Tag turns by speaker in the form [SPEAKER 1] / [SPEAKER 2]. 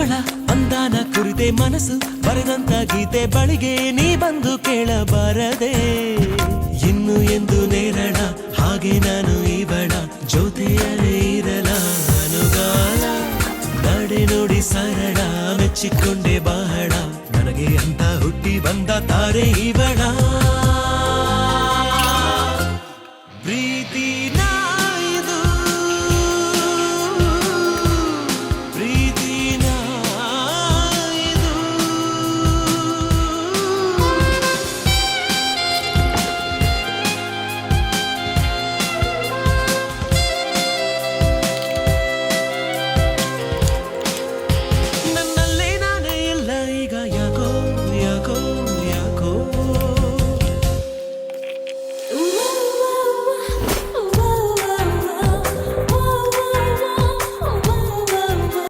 [SPEAKER 1] ಇವಳ ಅಂದಾನ ಕುರಿತೆ ಮನಸ್ಸು ಬರೆದಂತ ಗೀತೆ ಬಳಿಗೆ ನೀ ಬಂದು ಕೇಳಬಾರದೆ ಇನ್ನು ಎಂದು ನೇರಳ ಹಾಗೆ ನಾನು ಇವಳ ಜೊತೆಯಲ್ಲೇ ಇರಲ ಅನುಗಾಲ ನಡೆ ನೋಡಿ ಸರಳ ಮೆಚ್ಚಿಕೊಂಡೆ ಬಹಳ ನನಗೆ ಅಂತ ಹುಟ್ಟಿ ಬಂದ ತಾರೆ ಇವಳ